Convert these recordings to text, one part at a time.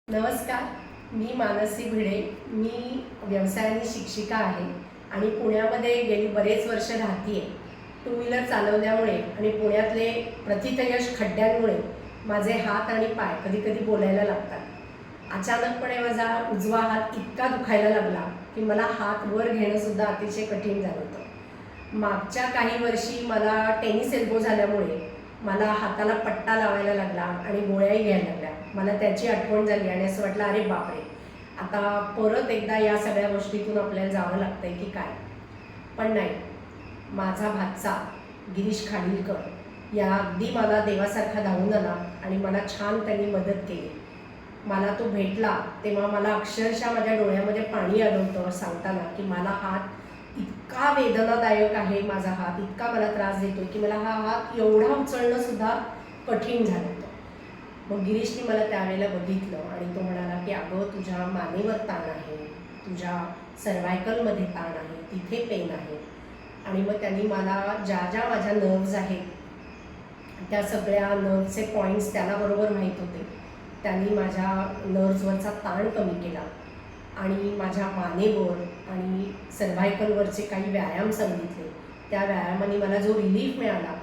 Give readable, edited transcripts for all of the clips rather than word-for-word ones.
नमस्कार, मी मानसी भिडे. मी व्यवसायाने शिक्षिका आहे आणि पुण्यामध्ये गेली बरेच वर्ष राहते आहे. टू व्हीलर चालवल्यामुळे आणि पुण्यातले प्रथितयश खड्ड्यांमुळे माझे हात आणि पाय कधी कधी बोलायला लागतात. अचानकपणे माझा उजवा हात इतका दुखायला लागला की मला हात वर घेणंसुद्धा अतिशय कठीण झालं होतं. मागच्या काही वर्षी मला टेनिस एल्बो झाल्यामुळे मला हाताला पट्टा लावायला लागला आणि गोळ्याही घ्यायला लागल्या. मला त्याची आठवण झाली आणि असं वाटलं, अरे बापरे, आता परत एकदा या सगळ्या गोष्टीतून आपल्याला जावं लागतंय की काय. पण नाही, माझा भाचा गिरीश खाडीलकर या अगदी मला देवासारखा धावून आला आणि मला छान त्यांनी मदत केली. मला तो भेटला तेव्हा मला अक्षरशः माझ्या डोळ्यामध्ये पाणी आलं होतं सांगताना की मला हात इतका वेदनादायक आहे, माझा हात इतका मला त्रास देतोय की मला हा हात एवढा उचलणं सुद्धा कठीण झालं होतं. मग गिरीशने मला त्यावेळेला बघितलं आणि तो म्हणाला की अगं, तुझ्या मानेवर ताण आहे, तुझ्या सर्वायकलमध्ये ताण आहे, तिथे पेन आहे. आणि मग त्यांनी मला ज्या ज्या माझ्या नर्व्ज आहेत त्या सगळ्या नर्व्हचे पॉईंट्स त्याला बरोबर माहीत होते. त्यांनी माझ्या नर्व्हजवरचा ताण कमी केला आणि माझ्या मानेवर आणि सर्व्हायकलवरचे काही व्यायाम सांगितले. त्या व्यायामाने मला जो रिलीफ मिळाला,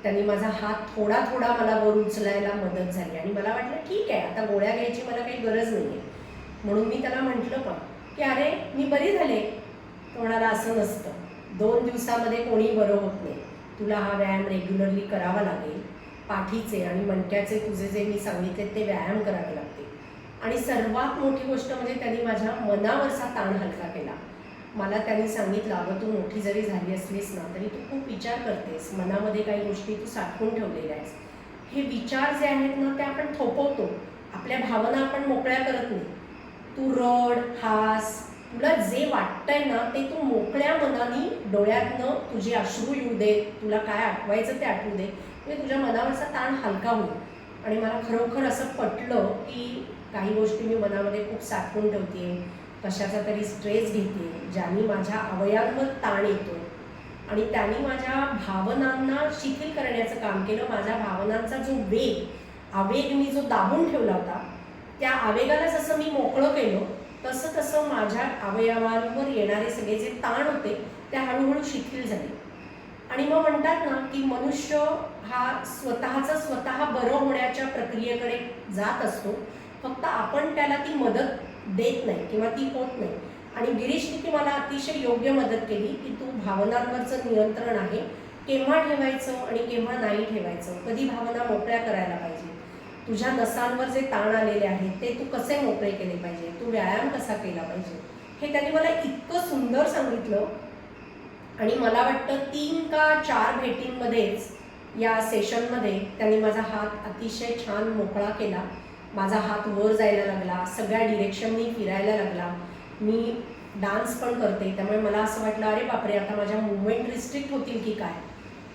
त्यांनी माझा हात थोडा थोडा मला वर उचलायला मदत झाली आणि मला वाटलं ठीक आहे, आता गोळ्या घ्यायची मला काही गरज नाही आहे. म्हणून मी त्याला म्हटलं पण की अरे, मी बरी झाले. तो म्हणाला, असं नसतं, 2 दिवसामध्ये कोणी बरं होत नाही, तुला हा व्यायाम रेग्युलरली करावा लागेल. पाठीचे आणि मणक्याचे तुझे जे मी सांगितले ते व्यायाम करावे लागतील. आणि सर्वात मोठी गोष्ट म्हणजे त्यांनी माझ्या मनावरचा ताण हलका केला. मला त्यांनी सांगितलं, अगं, तू मोठी जरी झाली असलीस ना तरी तू खूप विचार करतेस, मनामध्ये काही गोष्टी तू साठवून ठेवलेल्या आहेस. हे विचार जे आहेत ना ते आपण थोपवतो, आपल्या भावना आपण मोकळ्या करत नाही. तू रड, हास, तुला जे वाटतंय ना ते तू मोकळ्या मनाने, डोळ्यातनं तुझे अश्रू येऊ दे, तुला काय आठवायचं ते आठवू दे, म्हणजे तुझ्या मनावरचा ताण हलका होईल. आणि मला खरोखर असं पटलं की काही गोष्टी मी मनामध्ये खूप साठवून ठेवते, कशाचा तरी स्ट्रेस घेते, ज्याने माझ्या अवयवांवर ताण येतो आणि त्यांनी माझ्या भावनांना शिथिल करण्याचं काम केलं. माझ्या भावनांचा जो आवेग मी जो दाबून ठेवला होता, त्या आवेगाला जसं मी मोकळं केलं तसं तसं माझ्या अवयवांवर येणारे सगळे जे ताण होते ते हळूहळू शिथिल झाले. आणि मग म्हणतात ना की मनुष्य हा स्वतः बरं होण्याच्या प्रक्रियेकडे जात असतो, फक्त आपण त्याला ती मदत देत नाही किंवा ती होत नाही. आणि गिरीशने ती मला अतिशय योग्य मदत केली की तू भावनांवरचं नियंत्रण आहे, केव्हा ठेवायचं आणि केव्हा नाही ठेवायचं, कधी भावना मोकळ्या करायला पाहिजे, तुझ्या नसांवर जे ताण आलेले आहेत ते तू कसे मोकळे केले पाहिजे, तू व्यायाम कसा केला पाहिजे, हे त्यांनी मला इतकं सुंदर सांगितलं. आणि मला वाटतं 3 का 4 भेटींमध्येच या सेशनमध्ये त्यांनी माझा हात अतिशय छान मोकळा केला. माझा हात वर जायला लागला, सगळ्या डिरेक्शननी फिरायला लागला. मी डान्स पण करते, त्यामुळे मला असं वाटलं, अरे बापरे, आता माझ्या मुवमेंट रिस्ट्रिक्ट होतील की काय.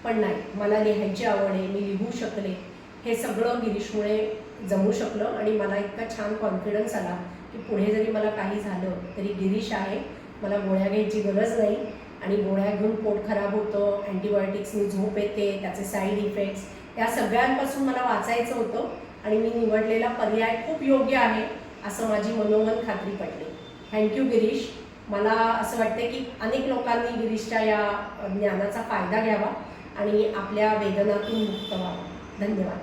पण नाही, मला लिहायची आवड आहे, मी लिहू शकले. हे सगळं गिरीशमुळे जमू शकलं आणि मला इतका छान कॉन्फिडन्स आला की पुढे जरी मला काही झालं तरी गिरीश आहे, मला गोळ्या घ्यायची गरज नाही. आणि गोळ्या घेऊन पोट खराब होतं, अँटीबायोटिक्सनी झोप येते, त्याचे साईड इफेक्ट्स, या सगळ्यांपासून मला वाचायचं होतं आणि मी निवडलेला पर्याय खूप योग्य आहे असं माझी मनोमन खात्री पटली. थँक्यू गिरीश. मला असं वाटतं की अनेक लोकांनी गिरीशच्या या ज्ञानाचा फायदा घ्यावा आणि आपल्या वेदनातून मुक्त व्हावं. धन्यवाद.